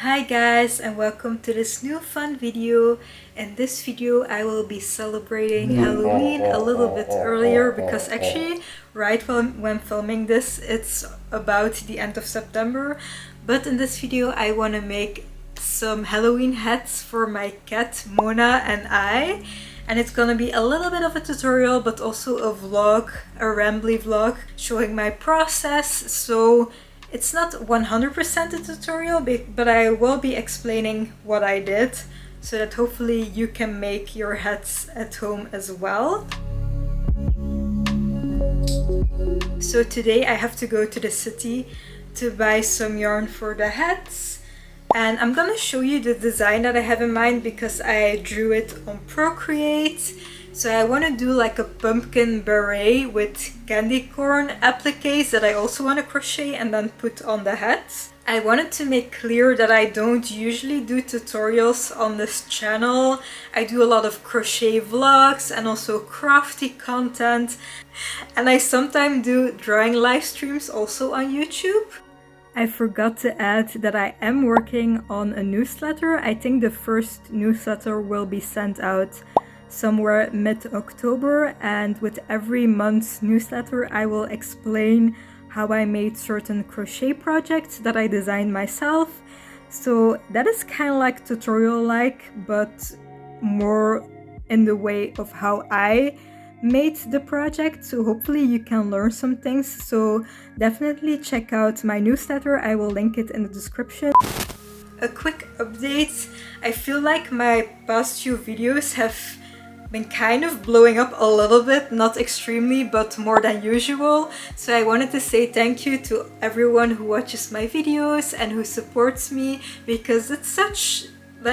Hi guys, and welcome to this new fun video. In this video I will be celebrating Halloween a little bit earlier because actually right when filming this it's about the end of September, but in this video I want to make some Halloween hats for my cat Mona and I, and it's gonna be a little bit of a tutorial but also a vlog, a rambly vlog showing my process. So it's not 100% a tutorial, but I will be explaining what I did so that hopefully you can make your hats at home as well. So today I have to go to the city to buy some yarn for the hats, and I'm gonna show you the design that I have in mind because I drew it on Procreate. So I want to do like a pumpkin beret with candy corn appliques that I also want to crochet and then put on the hats. I wanted to make clear that I don't usually do tutorials on this channel. I do a lot of crochet vlogs and also crafty content, and I sometimes do drawing live streams also on YouTube. I forgot to add that I am working on a newsletter. I think the first newsletter will be sent out somewhere mid-October, and with every month's newsletter I will explain how I made certain crochet projects that I designed myself. So that is kind of like tutorial-like, but more in the way of how I made the project, so hopefully you can learn some things. So definitely check out my newsletter, I will link it in the description. A quick update, I feel like my past few videos have been kind of blowing up a little bit, not extremely but more than usual. So I wanted to say thank you to everyone who watches my videos and who supports me, because it's such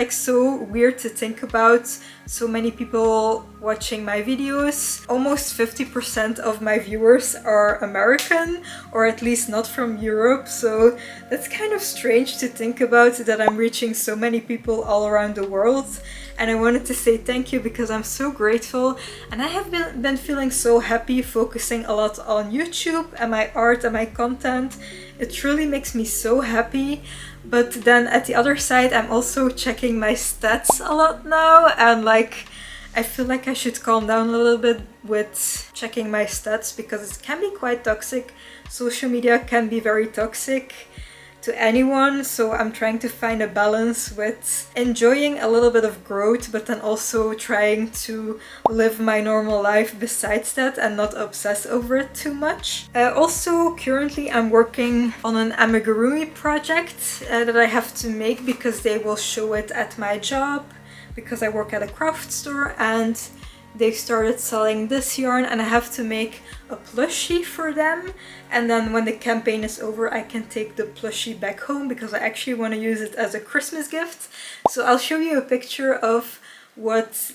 so weird to think about so many people watching my videos. Almost 50% of my viewers are American, or at least not from Europe, so that's kind of strange to think about, that I'm reaching so many people all around the world. And I wanted to say thank you because I'm so grateful, and I have been feeling so happy focusing a lot on YouTube and my art and my content. It really makes me so happy. But then at the other side I'm also checking my stats a lot now, and I feel like I should calm down a little bit with checking my stats because it can be quite toxic. Social media can be very toxic to anyone, so I'm trying to find a balance with enjoying a little bit of growth but then also trying to live my normal life besides that and not obsess over it too much. Also currently I'm working on an amigurumi project that I have to make because they will show it at my job, because I work at a craft store and they started selling this yarn, and I have to make a plushie for them, and then when the campaign is over I can take the plushie back home because I actually want to use it as a Christmas gift. So I'll show you a picture of what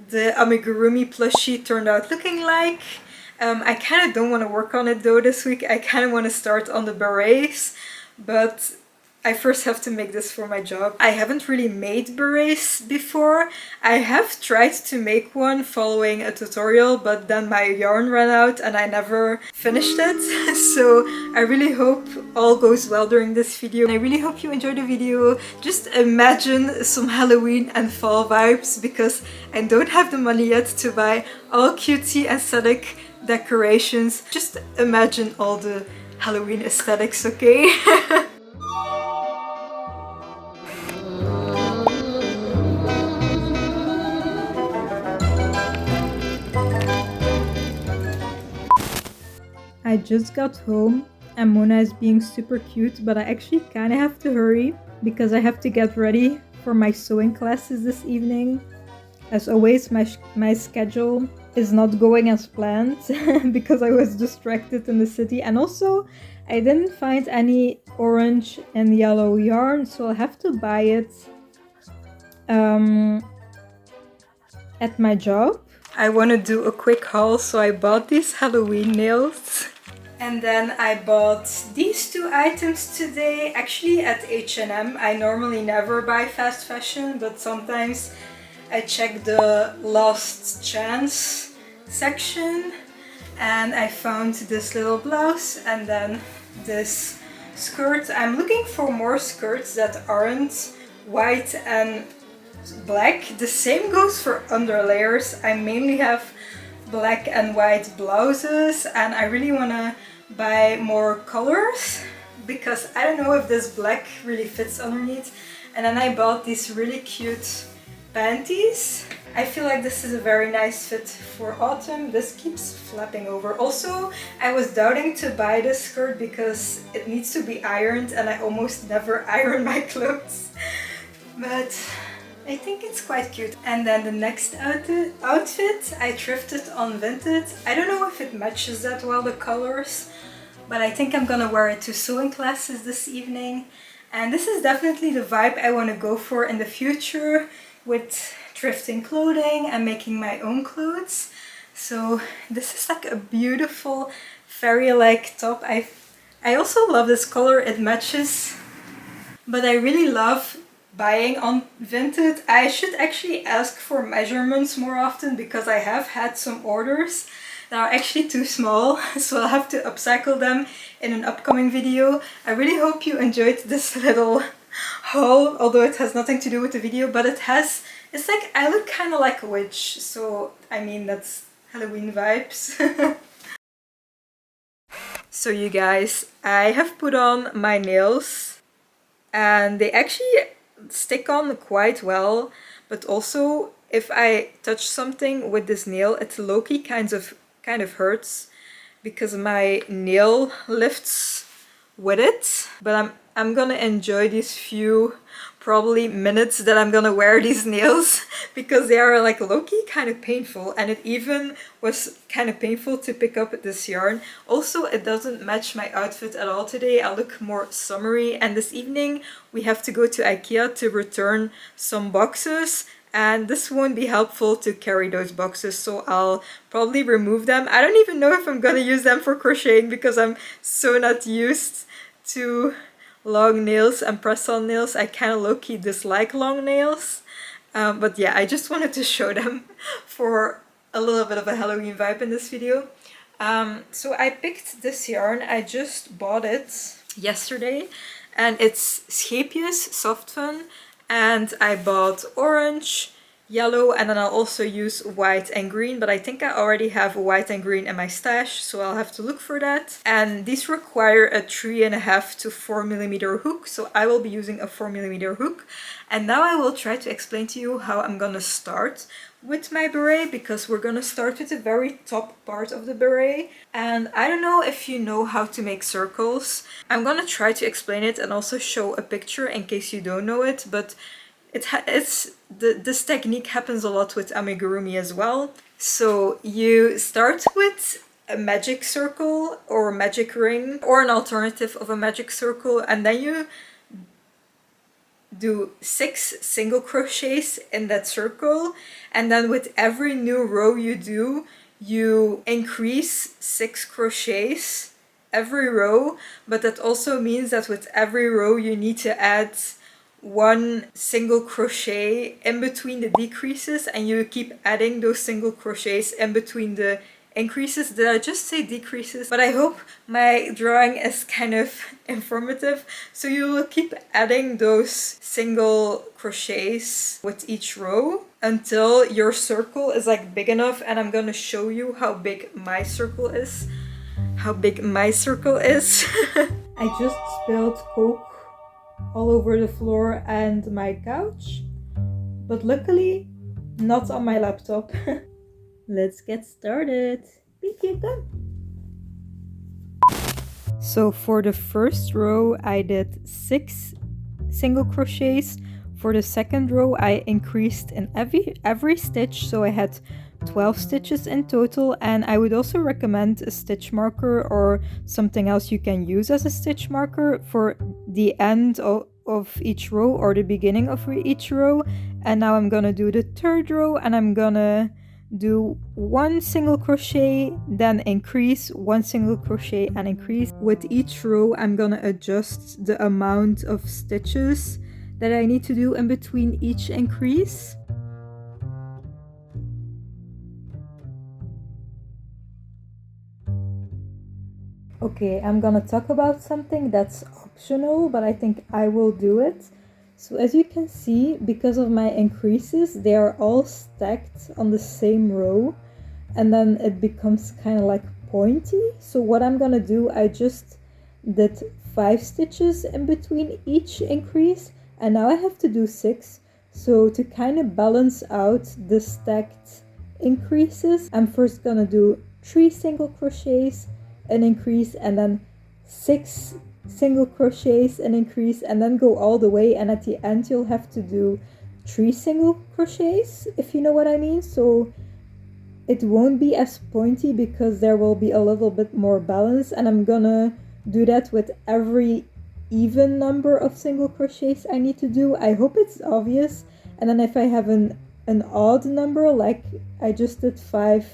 the amigurumi plushie turned out looking like. I kind of don't want to work on it though this week. I kind of want to start on the berets, but I first have to make this for my job. I haven't really made berets before. I have tried to make one following a tutorial, but then my yarn ran out and I never finished it. So I really hope all goes well during this video, and I really hope you enjoy the video. Just imagine some Halloween and fall vibes, because I don't have the money yet to buy all cutesy aesthetic decorations. Just imagine all the Halloween aesthetics, okay? I just got home and Mona is being super cute, but I actually kind of have to hurry because I have to get ready for my sewing classes this evening. As always, my schedule is not going as planned because I was distracted in the city, and also I didn't find any orange and yellow yarn, so I'll have to buy it at my job. I want to do a quick haul, so I bought these Halloween nails. And then I bought these two items today, actually at H&M. I normally never buy fast fashion, but sometimes I check the last chance section, and I found this little blouse and then this skirt. I'm looking for more skirts that aren't white and black. The same goes for underlayers. I mainly have black and white blouses and I really want to buy more colors because I don't know if this black really fits underneath. And then I bought these really cute panties. I feel like this is a very nice fit for autumn. This keeps flapping over. Also, I was doubting to buy this skirt because it needs to be ironed and I almost never iron my clothes. But I think it's quite cute. And then the next outfit I thrifted on Vinted. I don't know if it matches that well, the colors, but I think I'm gonna wear it to sewing classes this evening. And this is definitely the vibe I want to go for in the future with thrifting clothing and making my own clothes. So this is like a beautiful fairy-like top. I also love this color, it matches, but I really love buying on Vinted. I should actually ask for measurements more often because I have had some orders that are actually too small, so I'll have to upcycle them in an upcoming video. I really hope you enjoyed this little haul, although it has nothing to do with the video, but it's like I look kind of like a witch, so I mean that's Halloween vibes. So you guys, I have put on my nails and they actually stick on quite well, but also if I touch something with this nail, it low-key kind of hurts because my nail lifts with it. But I'm gonna enjoy these few probably minutes that I'm gonna wear these nails because they are like low-key kind of painful, and it even was kind of painful to pick up this yarn. Also, it doesn't match my outfit at all today. I look more summery, and this evening we have to go to IKEA to return some boxes, and this won't be helpful to carry those boxes, so I'll probably remove them. I don't even know if I'm gonna use them for crocheting because I'm so not used to long nails and press-on nails. I kind of low-key dislike long nails, but yeah, I just wanted to show them for a little bit of a Halloween vibe in this video. So I picked this yarn. I just bought it yesterday and it's Scheepjes Soft Fun, and I bought orange, yellow, and then I'll also use white and green, but I think I already have white and green in my stash, so I'll have to look for that. And these require a 3.5 to 4mm hook, so I will be using a 4mm hook. And now I will try to explain to you how I'm gonna start with my beret, because we're gonna start with the very top part of the beret. And I don't know if you know how to make circles. I'm gonna try to explain it and also show a picture in case you don't know it, but this technique happens a lot with amigurumi as well. So you start with a magic circle or magic ring or an alternative of a magic circle, and then you do 6 single crochets in that circle, and then with every new row you do, you increase 6 crochets every row, but that also means that with every row you need to add 1 single crochet in between the decreases, and you keep adding those single crochets in between the increases. Did I just say decreases? But I hope my drawing is kind of informative. So you will keep adding those single crochets with each row until your circle is like big enough, and I'm gonna show you how big my circle is. I just spilled Coke all over the floor and my couch, but luckily not on my laptop. Let's get started. Beep, beep, come. So for the first row I did 6 single crochets. For the second row I increased in every stitch, so I had 12 stitches in total, and I would also recommend a stitch marker or something else you can use as a stitch marker for the end of each row or the beginning of each row. And now I'm gonna do the third row, and I'm gonna do 1 single crochet, then increase 1 single crochet and increase. With each row I'm gonna adjust the amount of stitches that I need to do in between each increase. Okay, I'm gonna talk about something that's optional, but I think I will do it. So as you can see, because of my increases, they are all stacked on the same row, and then it becomes kind of like pointy. So what I'm gonna do, I just did 5 stitches in between each increase, and now I have to do 6. So to kind of balance out the stacked increases, I'm first gonna do 3 single crochets, an increase, and then 6 single crochets, an increase, and then go all the way, and at the end you'll have to do 3 single crochets, if you know what I mean. So it won't be as pointy because there will be a little bit more balance, and I'm gonna do that with every even number of single crochets I need to do. I hope it's obvious. And then if I have an odd number, like I just did 5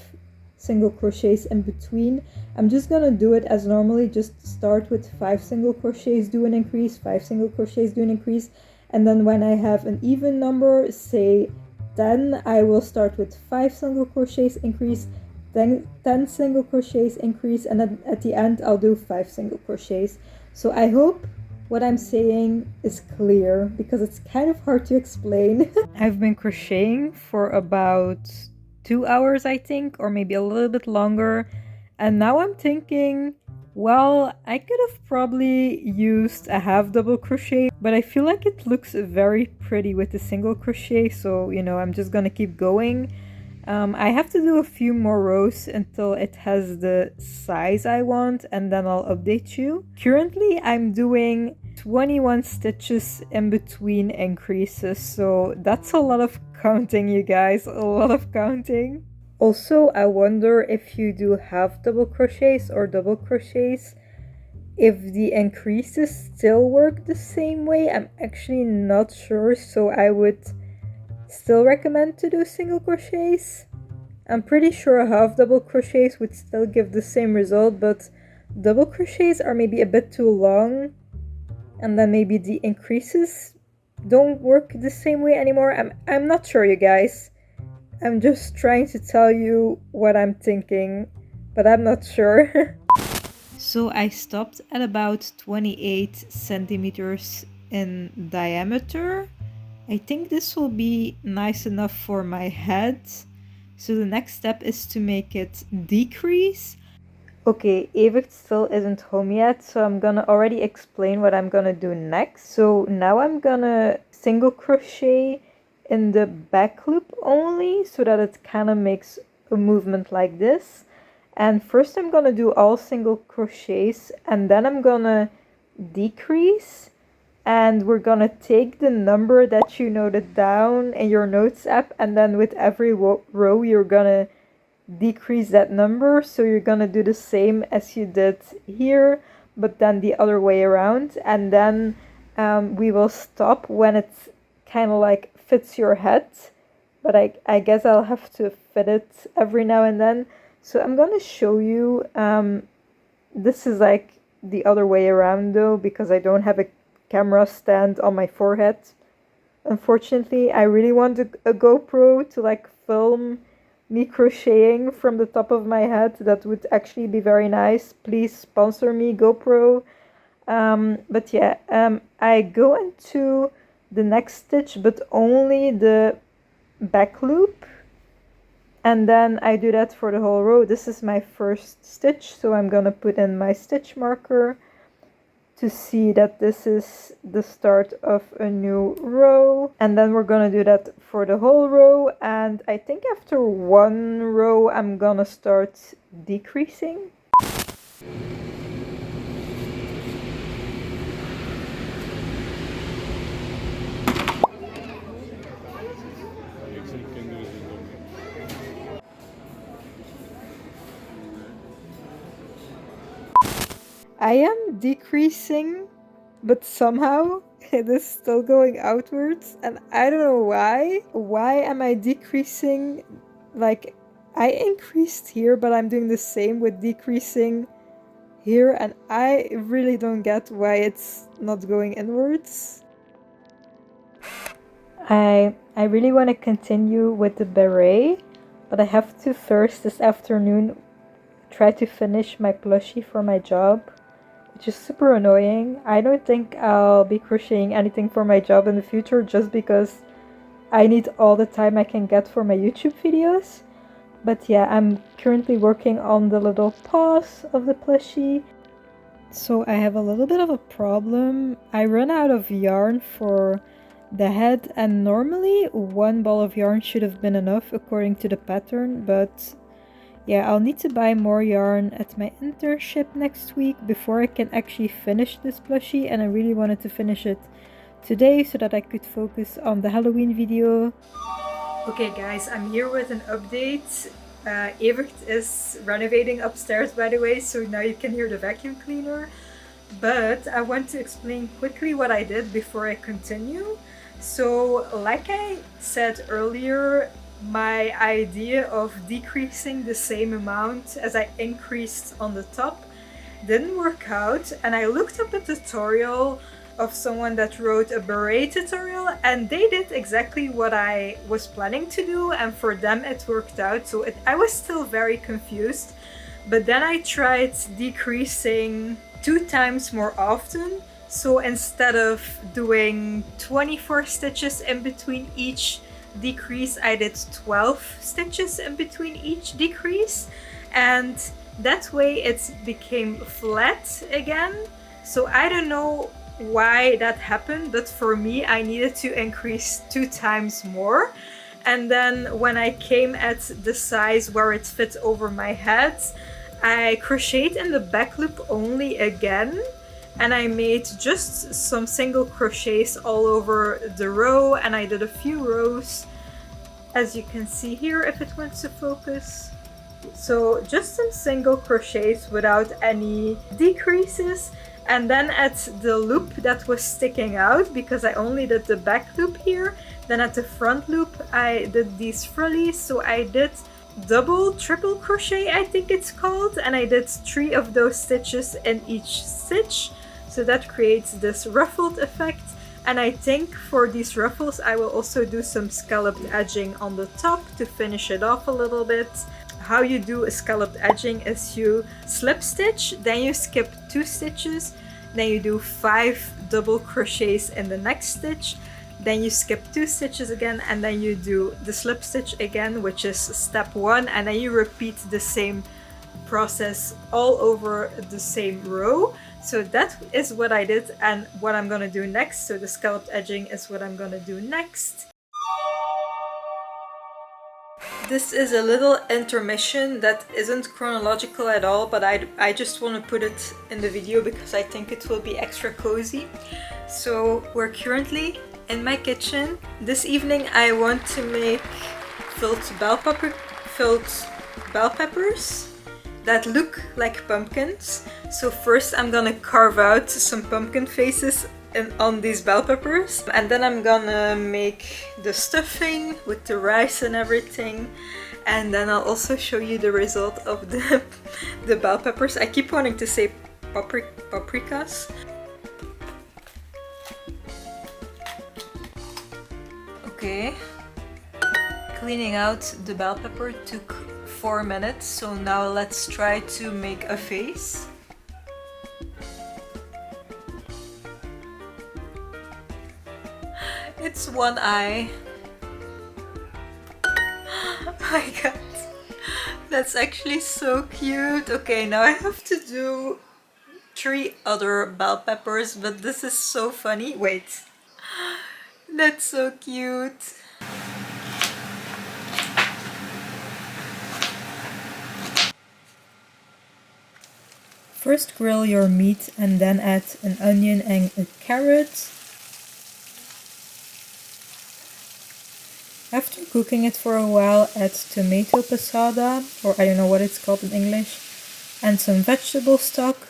single crochets in between, I'm just gonna do it as normally. Just start with 5 single crochets, do an increase, 5 single crochets, do an increase, and then when I have an even number, say 10, I will start with 5 single crochets, increase, then 10 single crochets, increase, and then at the end I'll do 5 single crochets. So I hope what I'm saying is clear because it's kind of hard to explain. I've been crocheting for about 2 hours, I think, or maybe a little bit longer, and now I'm thinking, well, I could have probably used a half double crochet, but I feel like it looks very pretty with a single crochet, so I'm just gonna keep going. I have to do a few more rows until it has the size I want, and then I'll update you. Currently, I'm doing 21 stitches in between increases, so that's a lot of counting, you guys, a lot of counting. Also, I wonder if you do half double crochets or double crochets, if the increases still work the same way. I'm actually not sure, so I would still recommend to do single crochets. I'm pretty sure half double crochets would still give the same result, but double crochets are maybe a bit too long, and then maybe the increases don't work the same way anymore. I'm not sure, you guys. I'm just trying to tell you what I'm thinking, but I'm not sure. So I stopped at about 28 centimeters in diameter. I think this will be nice enough for my head. So the next step is to make it decrease. Okay, Evert still isn't home yet, so I'm gonna already explain what I'm gonna do next. So now I'm gonna single crochet in the back loop only, so that it kind of makes a movement like this. And first I'm gonna do all single crochets, and then I'm gonna decrease, and we're gonna take the number that you noted down in your notes app, and then with every row you're gonna decrease that number. So you're gonna do the same as you did here, but then the other way around, and then we will stop when it's kind of like fits your head, but I guess I'll have to fit it every now and then. So I'm gonna show you. This is like the other way around though, because I don't have a camera stand on my forehead. Unfortunately, I really want a GoPro to like film me crocheting from the top of my head. That would actually be very nice. Please sponsor me, GoPro. But yeah, I go into the next stitch, but only the back loop, and then I do that for the whole row. This is my first stitch, so I'm gonna put in my stitch marker to see that this is the start of a new row, and then we're gonna do that for the whole row. And I think after one row I'm gonna start decreasing. I am decreasing, but somehow it is still going outwards, and I don't know why. Why am I decreasing? Like, I increased here, but I'm doing the same with decreasing here, and I really don't get why it's not going inwards. I really want to continue with the beret, but I have to first this afternoon try to finish my plushie for my job, which is super annoying. I don't think I'll be crocheting anything for my job in the future just because I need all the time I can get for my YouTube videos. But yeah, I'm currently working on the little paws of the plushie. So I have a little bit of a problem. I run out of yarn for the head, and normally one ball of yarn should have been enough according to the pattern, but yeah, I'll need to buy more yarn at my internship next week before I can actually finish this plushie, and I really wanted to finish it today so that I could focus on the Halloween video. Okay guys, I'm here with an update. Evert is renovating upstairs, by the way, so now you can hear the vacuum cleaner. But I want to explain quickly what I did before I continue. So, like I said earlier, my idea of decreasing the same amount as I increased on the top didn't work out, and I looked up a tutorial of someone that wrote a beret tutorial, and they did exactly what I was planning to do, and for them it worked out. So I was still very confused, but then I tried decreasing 2 times more often. So instead of doing 24 stitches in between each decrease, I did 12 stitches in between each decrease, and that way it became flat again. So I don't know why that happened, but for me I needed to increase 2 times more. And then when I came at the size where it fit over my head, I crocheted in the back loop only again, and I made just some single crochets all over the row, and I did a few rows, as you can see here if it wants to focus. So just some single crochets without any decreases. And then at the loop that was sticking out, because I only did the back loop here, then at the front loop I did these frillies. So I did double, triple crochet, I think it's called, and I did 3 of those stitches in each stitch. So that creates this ruffled effect. And I think for these ruffles I will also do some scalloped edging on the top to finish it off a little bit. How you do a scalloped edging is you slip stitch, then you skip 2 stitches, then you do 5 double crochets in the next stitch, then you skip 2 stitches again, and then you do the slip stitch again, which is step 1, and then you repeat the same process all over the same row. So that is what I did and what I'm gonna do next. So the scalloped edging is what I'm gonna do next. This is a little intermission that isn't chronological at all, but I just want to put it in the video because I think it will be extra cozy. So we're currently in my kitchen. This evening I want to make filled bell peppers that look like pumpkins. So first I'm gonna carve out some pumpkin faces on these bell peppers, and then I'm gonna make the stuffing with the rice and everything, and then I'll also show you the result of the bell peppers. I keep wanting to say paprikas. Okay, cleaning out the bell pepper took 4 minutes, so now let's try to make a face. It's one eye. Oh my god, that's actually so cute. Okay, now I have to do 3 other bell peppers, but this is so funny. Wait, that's so cute. First grill your meat and then add an onion and a carrot. After cooking it for a while, add tomato passata, or I don't know what it's called in English, and some vegetable stock.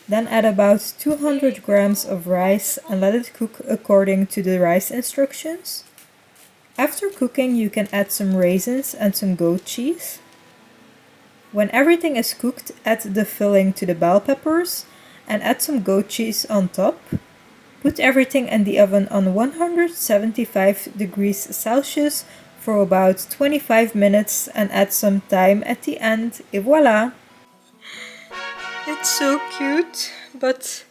Then add about 200 grams of rice and let it cook according to the rice instructions. After cooking, you can add some raisins and some goat cheese. When everything is cooked, add the filling to the bell peppers and add some goat cheese on top. Put everything in the oven on 175 degrees Celsius for about 25 minutes and add some thyme at the end, et voila! It's so cute, but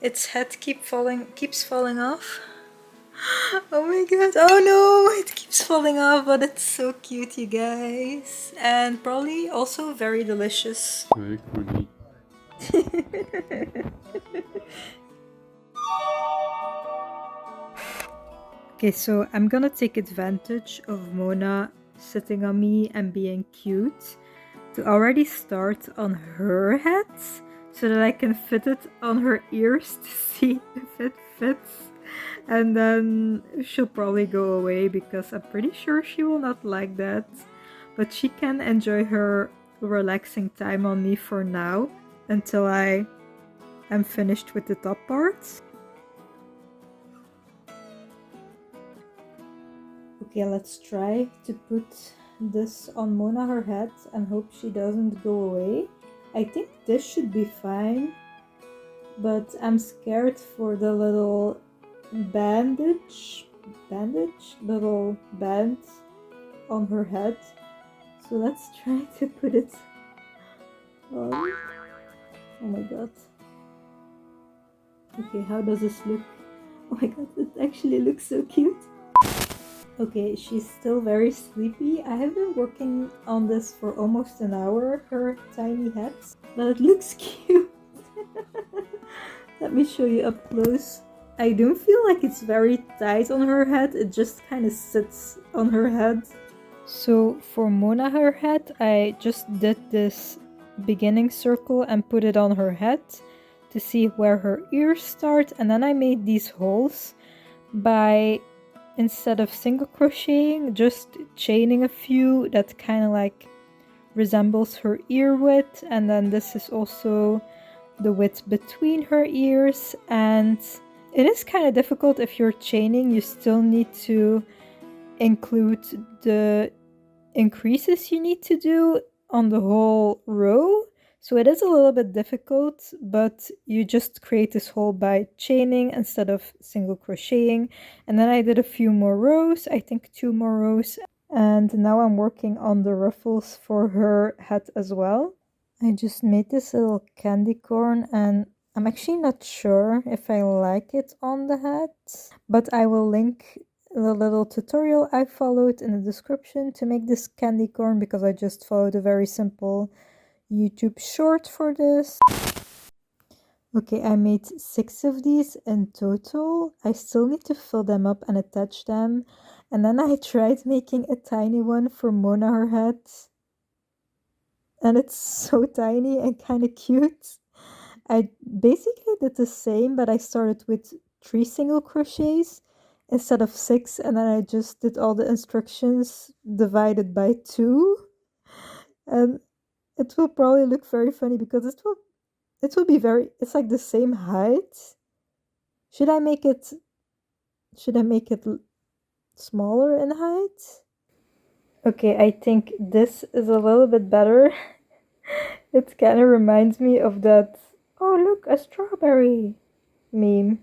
its head keeps falling off. Oh my god, oh no, it keeps falling off, but it's so cute, you guys. And probably also very delicious. Very pretty. Okay, so I'm gonna take advantage of Mona sitting on me and being cute to already start on her head so that I can fit it on her ears to see if it fits. And then she'll probably go away because I'm pretty sure she will not like that. But she can enjoy her relaxing time on me for now until I am finished with the top parts. Okay, let's try to put this on Mona her head and hope she doesn't go away. I think this should be fine, but I'm scared for the little little band on her head. So let's try to put it on. Oh my god. Okay, how does this look? Oh my god, it actually looks so cute. Okay, she's still very sleepy. I have been working on this for almost an hour, her tiny head, but it looks cute. Let me show you up close. I don't feel like it's very tight on her head, it just kind of sits on her head. So for Mona her head, I just did this beginning circle and put it on her head to see where her ears start, and then I made these holes by, instead of single crocheting, just chaining a few that kind of like resembles her ear width, and then this is also the width between her ears. And it is kind of difficult if you're chaining, you still need to include the increases you need to do on the whole row. So it is a little bit difficult, but you just create this hole by chaining instead of single crocheting. And then I did a few more rows, I think 2 more rows. And now I'm working on the ruffles for her head as well. I just made this little candy corn and I'm actually not sure if I like it on the head, but I will link the little tutorial I followed in the description to make this candy corn because I just followed a very simple YouTube short for this. Okay, I made 6 of these in total. I still need to fill them up and attach them. And then I tried making a tiny one for Mona her head. And it's so tiny and kind of cute. I basically did the same, but I started with 3 single crochets instead of 6, and then I just did all the instructions divided by 2. And it will probably look very funny because it will be very, it's like the same height. Should I make it smaller in height? Okay, I think this is a little bit better. It kind of reminds me of that, oh look, a strawberry meme.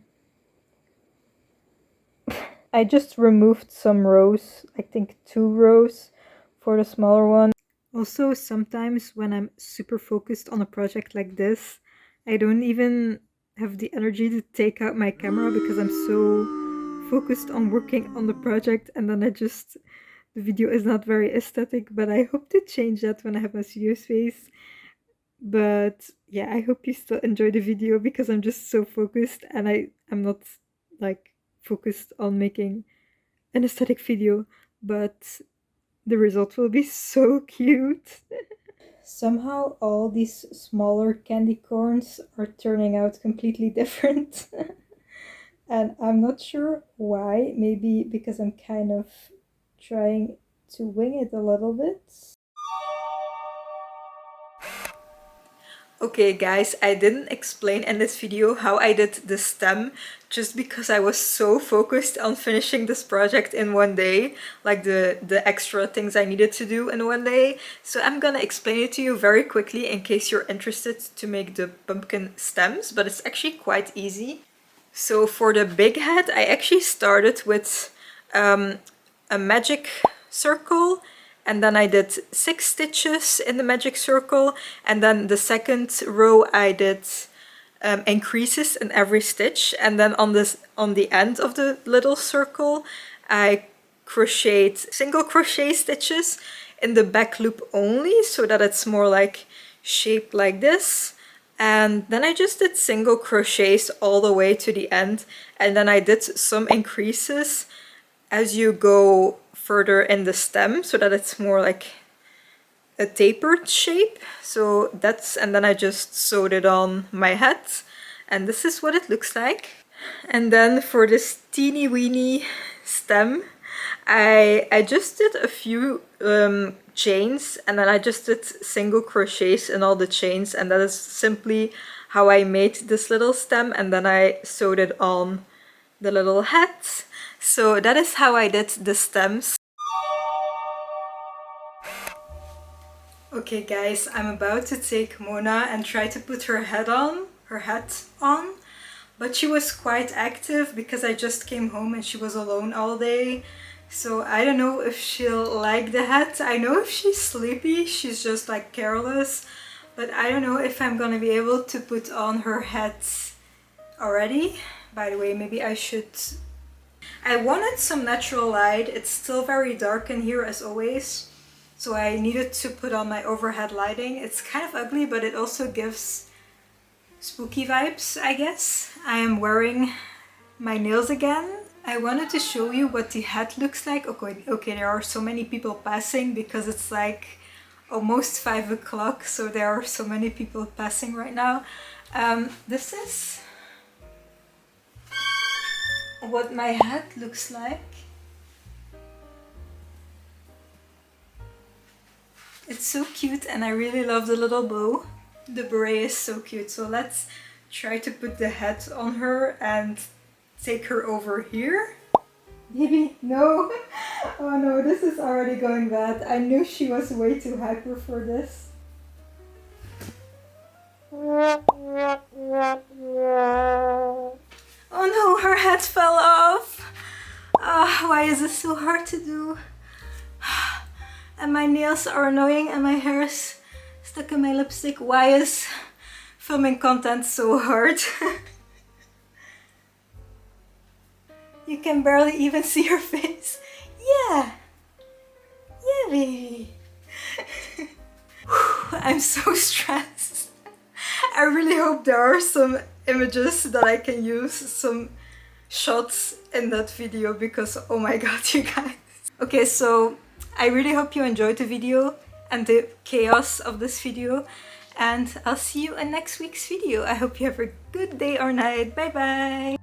I just removed some rows, I think 2 rows for the smaller one. Also, sometimes when I'm super focused on a project like this, I don't even have the energy to take out my camera because I'm so focused on working on the project, and then the video is not very aesthetic, but I hope to change that when I have my studio space. But yeah, I hope you still enjoy the video because I'm just so focused and I'm not like focused on making an aesthetic video, but the result will be so cute. Somehow all these smaller candy corns are turning out completely different. And I'm not sure why, maybe because I'm kind of trying to wing it a little bit. Okay guys, I didn't explain in this video how I did the stem just because I was so focused on finishing this project in one day, like the extra things I needed to do in one day. So I'm gonna explain it to you very quickly in case you're interested to make the pumpkin stems, but it's actually quite easy. So for the big head, I actually started with a magic circle and then I did 6 stitches in the magic circle, and then the second row I did increases in every stitch, and then on the end of the little circle I crocheted single crochet stitches in the back loop only, so that it's more like shaped like this. And then I just did single crochets all the way to the end, and then I did some increases as you go further in the stem so that it's more like a tapered shape. So that's, and then I just sewed it on my head, and this is what it looks like. And then for this teeny weeny stem, I just did a few chains, and then I just did single crochets in all the chains, and that is simply how I made this little stem, and then I sewed it on the little head. So that is how I did the stems. Okay guys, I'm about to take Mona and try to put her hat on, but she was quite active because I just came home and she was alone all day. So I don't know if she'll like the hat. I know if she's sleepy, she's just like careless, but I don't know if I'm gonna be able to put on her hat already. By the way, maybe I should... I wanted some natural light. It's still very dark in here as always, so I needed to put on my overhead lighting. It's kind of ugly, but it also gives spooky vibes, I guess. I am wearing my nails again. I wanted to show you what the hat looks like. Okay, there are so many people passing because it's like almost 5 o'clock, so there are so many people passing right now. This is what my hat looks like. It's so cute, and I really love the little bow. The beret is so cute, so let's try to put the hat on her and take her over here. Maybe? No? Oh no, this is already going bad. I knew she was way too hyper for this. Oh no, her hat fell off. Why is this so hard to do? And my nails are annoying and my hair is stuck in my lipstick. Why is filming content so hard? You can barely even see her face. Yeah. Yeah, baby. I'm so stressed. I really hope there are some images that I can use, some shots in that video, because oh my god, you guys. Okay, so I really hope you enjoyed the video and the chaos of this video, and I'll see you in next week's video. I hope you have a good day or night. Bye bye!